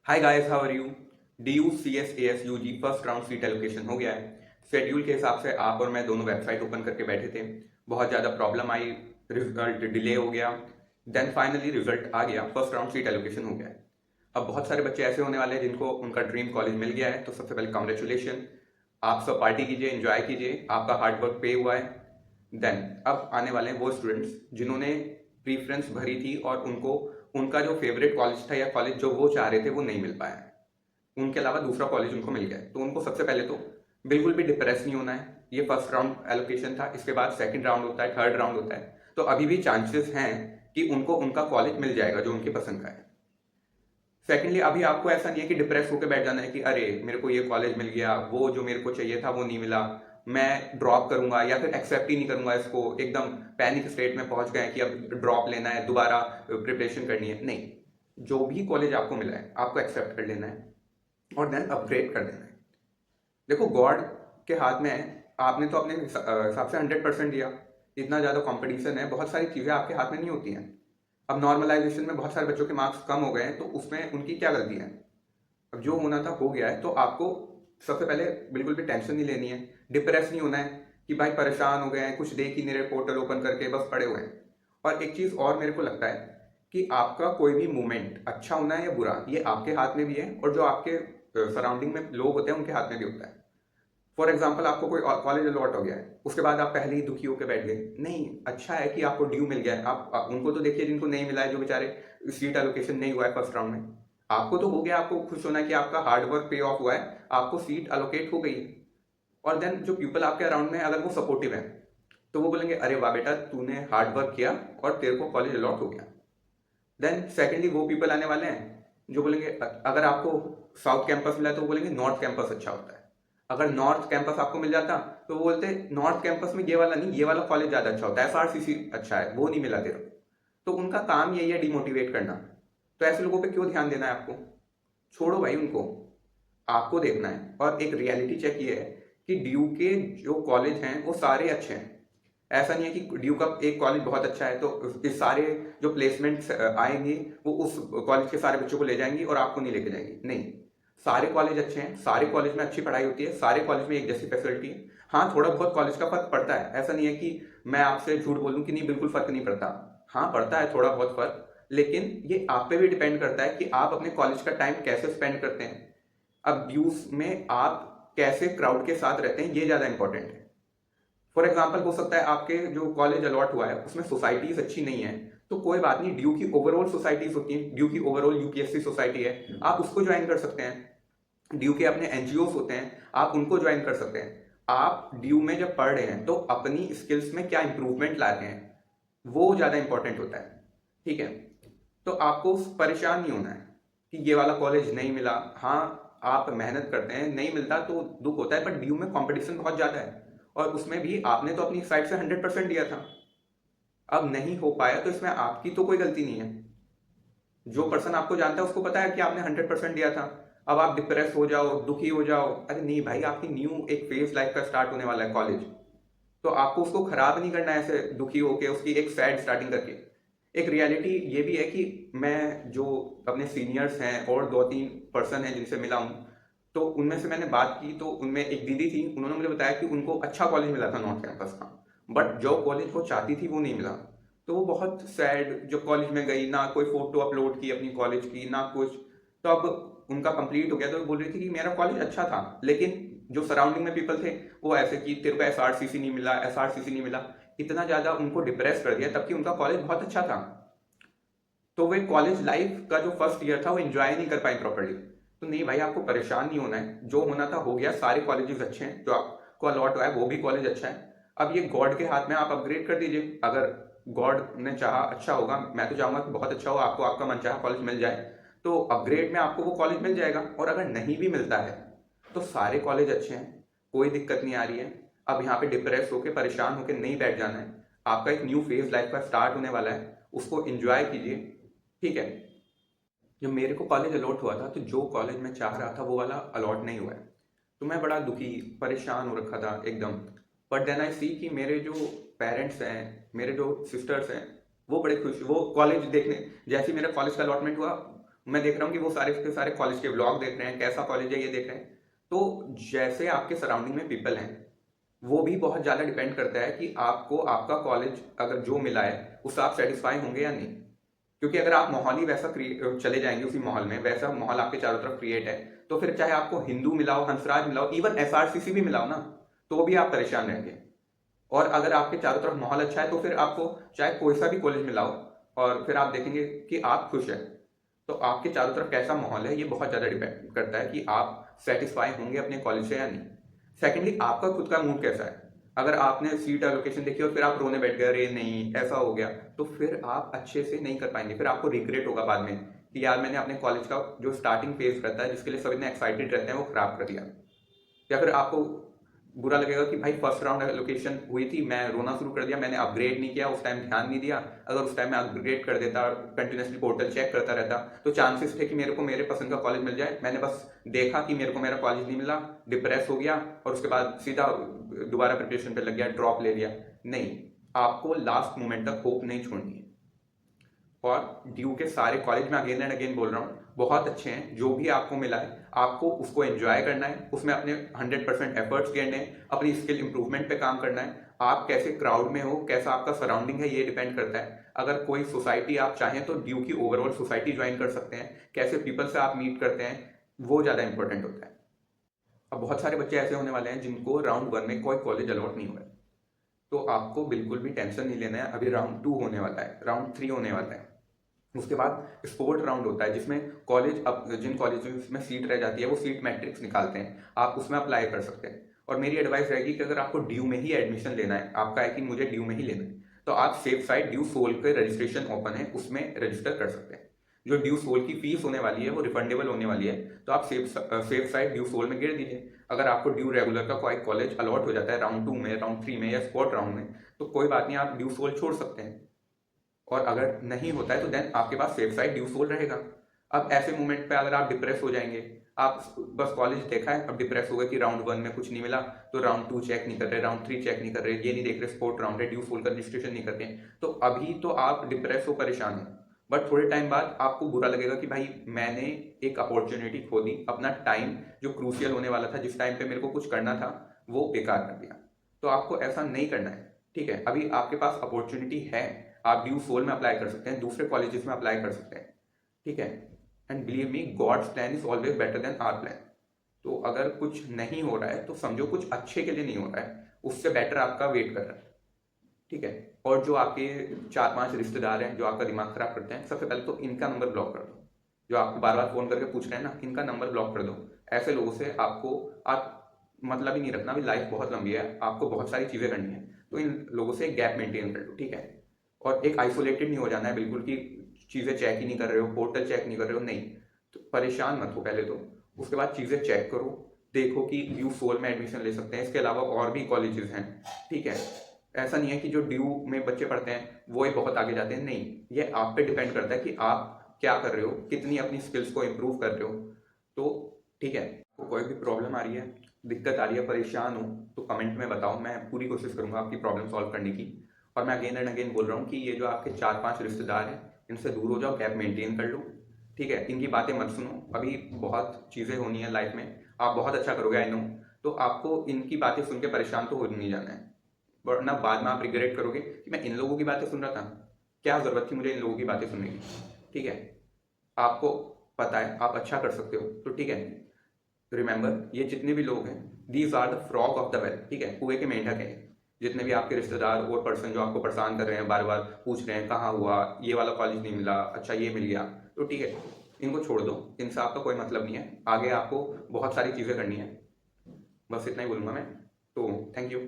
Hi guys, how are you. DU CS AS UG first round seat allocation हो गया है। Schedule के हिसाब से आप और मैं दोनों वेबसाइट ओपन करके बैठे थे। बहुत ज़्यादा प्रॉब्लम आई, रिजल्ट डिले हो गया। देन फाइनली रिजल्ट आ गया, फर्स्ट राउंड सीट एलोकेशन हो गया है। अब बहुत सारे बच्चे ऐसे होने वाले हैं जिनको उनका ड्रीम कॉलेज मिल गया है, तो सबसे पहले कॉन्ग्रेचुलेशन। आप सब पार्टी कीजिए, एंजॉय कीजिए, आपका हार्ड वर्क पे हुआ है। देन अब आने वाले हैं वो स्टूडेंट्स जिन्होंने प्रीफ्रेंस भरी थी और उनको उनका जो फेवरेट कॉलेज था या कॉलेज जो वो चाह रहे थे वो नहीं मिल पाया है। उनके अलावा दूसरा कॉलेज उनको मिल गया है, तो उनको सबसे पहले तो बिल्कुल भी डिप्रेस नहीं होना है। ये फर्स्ट राउंड एलोकेशन था, इसके बाद सेकंड राउंड होता है, थर्ड राउंड होता है, तो अभी भी चांसेस हैं कि उनको उनका कॉलेज मिल जाएगा जो उनकी पसंद का है। सेकेंडली, अभी आपको ऐसा नहीं है कि डिप्रेस होकर बैठ जाना है कि अरे मेरे को ये कॉलेज मिल गया, वो जो मेरे को चाहिए था वो नहीं मिला, मैं ड्रॉप करूंगा या फिर एक्सेप्ट ही नहीं करूंगा इसको। एकदम पैनिक स्टेट में पहुंच गए कि अब ड्रॉप लेना है, दोबारा प्रिपरेशन करनी है। नहीं, जो भी कॉलेज आपको मिला है आपको एक्सेप्ट कर लेना है और देन अपग्रेड कर देना है। देखो, गॉड के हाथ में है। आपने तो अपने हिसाब से 100% दिया। इतना ज़्यादा कंपटीशन है, बहुत सारी चीज़ें आपके हाथ में नहीं होती हैं। अब नॉर्मलाइजेशन में बहुत सारे बच्चों के मार्क्स कम हो गए हैं, तो उसमें उनकी क्या गलती है। अब जो होना था हो गया है, तो आपको सबसे पहले बिल्कुल भी टेंशन नहीं लेनी है, डिप्रेस नहीं होना है कि भाई परेशान हो गए हैं, कुछ देख ही नहीं रहे, पोर्टल ओपन करके बस पड़े हुए हैं। और एक चीज़ और मेरे को लगता है कि आपका कोई भी मूवमेंट अच्छा होना है या बुरा, ये आपके हाथ में भी है और जो आपके सराउंडिंग में लोग होते हैं उनके हाथ में भी होता है। फॉर एग्जाम्पल, आपको कोई कॉलेज अलॉट हो गया है, उसके बाद आप पहले ही दुखी होकर बैठ गए। नहीं, अच्छा है कि आपको ड्यू मिल गया है। आप उनको तो देखिए जिनको नहीं मिला है, जो बेचारे सीट एलोकेशन नहीं हुआ है फर्स्ट राउंड में। आपको तो हो गया, आपको खुश होना है कि आपका हार्ड वर्क पे ऑफ हुआ है, आपको सीट अलोकेट हो गई। और देन जो पीपल आपके अराउंड में है, अगर वो सपोर्टिव है तो वो बोलेंगे अरे वाह बेटा, तूने हार्ड वर्क किया और तेरे को कॉलेज अलॉट हो गया। देन सेकेंडली वो पीपल आने वाले हैं जो बोलेंगे अगर आपको साउथ कैंपस मिला है तो वो बोलेंगे नॉर्थ कैंपस अच्छा होता है। अगर नॉर्थ कैंपस आपको मिल जाता तो वो बोलते नॉर्थ कैंपस में ये वाला नहीं, ये वाला कॉलेज ज़्यादा अच्छा होता है, SRCC अच्छा है, वो नहीं मिला तेरे को। तो उनका काम यही है, डिमोटिवेट करना। तो ऐसे लोगों पे क्यों ध्यान देना है आपको। छोड़ो भाई उनको, आपको देखना है। और एक रियलिटी चेक ये है कि ड्यू के जो कॉलेज हैं वो सारे अच्छे हैं। ऐसा नहीं है कि ड्यू का एक कॉलेज बहुत अच्छा है तो इस सारे जो प्लेसमेंट्स आएंगे वो उस कॉलेज के सारे बच्चों को ले जाएंगी और आपको नहीं लेके जाएंगी। नहीं, सारे कॉलेज अच्छे हैं, सारे कॉलेज में अच्छी पढ़ाई होती है, सारे कॉलेज में एक जैसी फैसिलिटी है। हाँ, थोड़ा बहुत कॉलेज का फर्क पड़ता है, ऐसा नहीं है कि मैं आपसे झूठ बोलूँ कि नहीं बिल्कुल फर्क नहीं पड़ता। हाँ, पड़ता है थोड़ा बहुत फर्क, लेकिन ये आप पे भी डिपेंड करता है कि आप अपने कॉलेज का टाइम कैसे स्पेंड करते हैं। अब ड्यूज में आप कैसे क्राउड के साथ रहते हैं, ये ज़्यादा इंपॉर्टेंट है। फॉर एग्जाम्पल, हो सकता है आपके जो कॉलेज अलॉट हुआ है उसमें सोसाइटीज अच्छी नहीं है, तो कोई बात नहीं, ड्यू की ओवरऑल सोसाइटीज होती हैं, ड्यू की ओवरऑल यूपीएससी सोसाइटी है, आप उसको ज्वाइन कर सकते हैं। ड्यू के अपने एनजीओ होते हैं, आप उनको ज्वाइन कर सकते हैं। आप ड्यू में जब पढ़ रहे हैं तो अपनी स्किल्स में क्या इंप्रूवमेंट ला रहे हैं, वो ज़्यादा इंपॉर्टेंट होता है। ठीक है, तो आपको परेशान नहीं होना है कि ये वाला कॉलेज नहीं मिला। हाँ, आप मेहनत करते हैं, नहीं मिलता तो दुख होता है, पर ड्यू में कंपटीशन बहुत ज़्यादा है और उसमें भी आपने तो अपनी साइड से 100% दिया था। अब नहीं हो पाया तो इसमें आपकी तो कोई गलती नहीं है। जो पर्सन आपको जानता है उसको पता है कि आपने 100% दिया था। अब आप डिप्रेस हो जाओ, दुखी हो जाओ, अरे नहीं भाई, आपकी न्यू एक फेज लाइफ का स्टार्ट होने वाला है कॉलेज, तो आपको उसको खराब नहीं करना है ऐसे दुखी होके, उसकी एक सैड स्टार्टिंग करके। एक रियलिटी ये भी है कि मैं जो अपने सीनियर्स हैं और 2-3 पर्सन हैं जिनसे मिला हूँ, तो उनमें से मैंने बात की तो उनमें एक दीदी थी, उन्होंने मुझे बताया कि उनको अच्छा कॉलेज मिला था नॉर्थ कैंपस का, बट जो कॉलेज वो चाहती थी वो नहीं मिला। तो वो बहुत सैड, जो कॉलेज में गई ना कोई फोटो अपलोड की अपनी कॉलेज की ना कुछ। तो अब उनका कंप्लीट हो गया तो वो बोल रही थी कि मेरा कॉलेज अच्छा था, लेकिन जो सराउंडिंग में पीपल थे वो ऐसे कि तेरे को SRCC नहीं मिला, SRCC नहीं मिला, इतना ज़्यादा उनको डिप्रेस कर दिया, तबकि उनका कॉलेज बहुत अच्छा था। तो वे कॉलेज लाइफ का जो फर्स्ट ईयर था वो एंजॉय नहीं कर पाए प्रॉपर्ली। तो नहीं भाई, आपको परेशान नहीं होना है, जो होना था हो गया, सारे कॉलेजेस अच्छे हैं, जो आपको अलॉट हुआ है वो भी कॉलेज अच्छा है। अब ये गॉड के हाथ में, आप अपग्रेड कर दीजिए। अगर गॉड ने चाहा अच्छा होगा, मैं तो चाहूंगा कि बहुत अच्छा हो, आपको आपका मनचाहा कॉलेज मिल जाए, तो अपग्रेड में आपको वो कॉलेज मिल जाएगा। और अगर नहीं भी मिलता है तो सारे कॉलेज अच्छे हैं, कोई दिक्कत नहीं आ रही है। अब यहाँ पे डिप्रेस होकर परेशान होकर नहीं बैठ जाना है। आपका एक न्यू फेज लाइफ का स्टार्ट होने वाला है, उसको एंजॉय कीजिए। ठीक है, जब मेरे को कॉलेज अलॉट हुआ था तो जो कॉलेज मैं चाह रहा था वो वाला अलॉट नहीं हुआ है, तो मैं बड़ा दुखी परेशान हो रखा था एकदम। बट देन आई सी कि मेरे जो पेरेंट्स हैं, मेरे जो सिस्टर्स हैं, वो बड़े खुश, वो कॉलेज देखने, जैसे ही मेरा कॉलेज का अलॉटमेंट हुआ मैं देख रहा हूँ कि वो सारे के सारे कॉलेज के ब्लॉग देख रहे हैं, कैसा कॉलेज है ये देख रहे हैं। तो जैसे आपके सराउंडिंग में पीपल हैं, वो भी बहुत ज़्यादा डिपेंड करता है कि आपको आपका कॉलेज अगर जो मिला है उससे आप सेटिस्फाई होंगे या नहीं। क्योंकि अगर आप माहौल ही वैसा चले जाएंगे, उसी माहौल में वैसा माहौल आपके चारों तरफ क्रिएट है, तो फिर चाहे आपको हिंदू मिलाओ, हंसराज मिलाओ, इवन एसआरसीसी भी मिलाओ ना, तो भी आप परेशान रहेंगे। और अगर आपके चारों तरफ माहौल अच्छा है तो फिर आपको चाहे कोई सा भी कॉलेज मिलाओ और फिर आप देखेंगे कि आप खुश हैं। तो आपके चारों तरफ कैसा माहौल है ये बहुत ज़्यादा डिपेंड करता है कि आप सेटिस्फाई होंगे अपने कॉलेज से या नहीं। सेकेंडली, आपका खुद का मूड कैसा है। अगर आपने सीट एलोकेशन देखी और फिर आप रोने बैठ गए, अरे नहीं ऐसा हो गया, तो फिर आप अच्छे से नहीं कर पाएंगे, फिर आपको रिग्रेट होगा बाद में कि यार मैंने अपने कॉलेज का जो स्टार्टिंग फेज रहता है जिसके लिए सब इतने एक्साइटेड रहते हैं वो खराब कर दिया। या फिर आपको बुरा लगेगा कि भाई फर्स्ट राउंड एलोकेशन हुई थी, मैं रोना शुरू कर दिया, मैंने अपग्रेड नहीं किया, उस टाइम ध्यान नहीं दिया। अगर उस टाइम मैं अपग्रेड कर देता, कंटिन्यूसली पोर्टल चेक करता रहता, तो चांसेस थे कि मेरे को मेरे पसंद का कॉलेज मिल जाए। मैंने बस देखा कि मेरे को मेरा कॉलेज नहीं मिला, डिप्रेस हो गया और उसके बाद सीधा दोबारा प्रिपरेशन पे लग गया, ड्रॉप ले लिया। नहीं, आपको लास्ट मोमेंट तक होप नहीं छोड़नी है। और ड्यू के सारे कॉलेज में अगेन एंड अगेन बोल रहा हूँ बहुत अच्छे हैं, जो भी आपको मिला है आपको उसको एंजॉय करना है, उसमें अपने 100% एफर्ट्स देने हैं, अपनी स्किल इंप्रूवमेंट पे काम करना है। आप कैसे क्राउड में हो, कैसा आपका सराउंडिंग है ये डिपेंड करता है। अगर कोई सोसाइटी आप चाहें तो ड्यू की ओवरऑल सोसाइटी ज्वाइन कर सकते हैं, कैसे पीपल से आप मीट करते हैं वो ज़्यादा इंपॉर्टेंट होता है। अब बहुत सारे बच्चे ऐसे होने वाले हैं जिनको राउंड 1 में कोई कॉलेज अलॉट नहीं हुआ है, तो आपको बिल्कुल भी टेंशन नहीं लेना है। अभी राउंड 2 होने वाला है, राउंड 3 होने वाला है, उसके बाद स्पोर्ट राउंड होता है जिसमें कॉलेज, अब जिन कॉलेज में सीट रह जाती है वो सीट मैट्रिक्स निकालते हैं, आप उसमें अप्लाई कर सकते हैं। और मेरी एडवाइस रहेगी कि अगर आपको ड्यू में ही एडमिशन लेना है, आपका है कि मुझे ड्यू में ही लेना है, तो आप सेफ साइड ड्यू सोल के रजिस्ट्रेशन ओपन है उसमें रजिस्टर कर सकते हैं। जो ड्यू सोल की फीस होने वाली है वो रिफंडेबल होने वाली है, तो आप सेफ साइड ड्यू सोल में गिर दीजिए। अगर आपको ड्यू रेगुलर का कोई कॉलेज अलॉट हो जाता है राउंड 2 में, राउंड 3 में या स्पोर्ट राउंड में, तो कोई बात नहीं, आप ड्यू सोल छोड़ सकते हैं। और अगर नहीं होता है तो देन आपके पास सेफ साइड ड्यू सोल रहेगा। अब ऐसे मोमेंट पे अगर आप डिप्रेस हो जाएंगे, आप बस कॉलेज देखा है अब डिप्रेस हो गए कि राउंड 1 में कुछ नहीं मिला, तो राउंड 2 चेक नहीं कर रहे, राउंड 3 चेक नहीं कर रहे, ये नहीं देख रहे स्पोर्ट राउंड है, ड्यू सोल का रजिस्ट्रेशन नहीं करते, तो अभी तो आप डिप्रेस हो, परेशान हो। बट थोड़े टाइम बाद आपको बुरा लगेगा कि भाई मैंने एक अपॉर्चुनिटी खो दी, अपना टाइम जो क्रूशियल होने वाला था, जिस टाइम पे मेरे को कुछ करना था वो बेकार कर दिया। तो आपको ऐसा नहीं करना है, ठीक है। अभी आपके पास अपॉर्चुनिटी है, आप ड्यू सोल में अप्लाई कर सकते हैं, दूसरे कॉलेजेस में अप्लाई कर सकते हैं, ठीक है। And believe me, God's plan is always better than our plan. तो अगर कुछ नहीं हो रहा है तो समझो कुछ अच्छे के लिए नहीं हो रहा है, उससे बेटर आपका वेट कर रहा है, ठीक है। और जो आपके 4-5 रिश्तेदार हैं जो आपका दिमाग खराब करते हैं, सबसे पहले तो इनका नंबर ब्लॉक कर दो। जो आपको बार बार फोन करके पूछ रहे हैं ना, इनका नंबर ब्लॉक कर दो। ऐसे लोगों से आपको आप मतलब ही नहीं रखना। अभी लाइफ बहुत लंबी है, आपको बहुत सारी चीज़ें करनी है, तो इन लोगों से गैप मेंटेन कर लो, ठीक है। और एक आइसोलेटेड नहीं हो जाना है बिल्कुल कि चीज़ें चेक ही नहीं कर रहे हो, पोर्टल चेक नहीं कर रहे हो, नहीं। तो परेशान मत हो पहले तो, उसके बाद चीज़ें चेक करो, देखो कि ड्यू सोल में एडमिशन ले सकते हैं, इसके अलावा और भी कॉलेजेस हैं, ठीक है। ऐसा नहीं है कि जो ड्यू में बच्चे पढ़ते हैं वो ही बहुत आगे जाते हैं, नहीं। ये आप पे डिपेंड करता है कि आप क्या कर रहे हो, कितनी अपनी स्किल्स को इम्प्रूव कर रहे हो। तो ठीक है, तो कोई भी प्रॉब्लम आ रही है, दिक्कत आ रही है, परेशान हो, तो कमेंट में बताओ, मैं पूरी कोशिश करूंगा आपकी प्रॉब्लम सॉल्व करने की। और मैं अगेन एंड अगेन बोल रहा हूँ कि ये जो आपके 4-5 रिश्तेदार हैं इनसे दूर हो जाओ, गैप मेंटेन कर लो, ठीक है। इनकी बातें मत सुनो, अभी बहुत चीज़ें होनी है लाइफ में, आप बहुत अच्छा करोगे आई नो, तो आपको इनकी बातें सुन के परेशान तो हो नहीं जाना है, वरना बाद में आप रिग्रेट करोगे कि मैं इन लोगों की बातें सुन रहा था, क्या ज़रूरत थी मुझे इन लोगों की बातें सुनने की, ठीक है। आपको पता है आप अच्छा कर सकते हो, तो ठीक है। रिमेंबर, ये जितने भी लोग हैं, these are the frog of the well, ठीक है, कुएं के मेंढक हैं। जितने भी आपके रिश्तेदार और पर्सन जो आपको परेशान कर रहे हैं, बार बार पूछ रहे हैं कहाँ हुआ, ये वाला कॉलेज नहीं मिला, अच्छा ये मिल गया, तो ठीक है, इनको छोड़ दो, इनसे आपका कोई मतलब नहीं है। आगे आपको बहुत सारी चीज़ें करनी है, बस इतना ही बोलूँगा मैं। तो थैंक यू।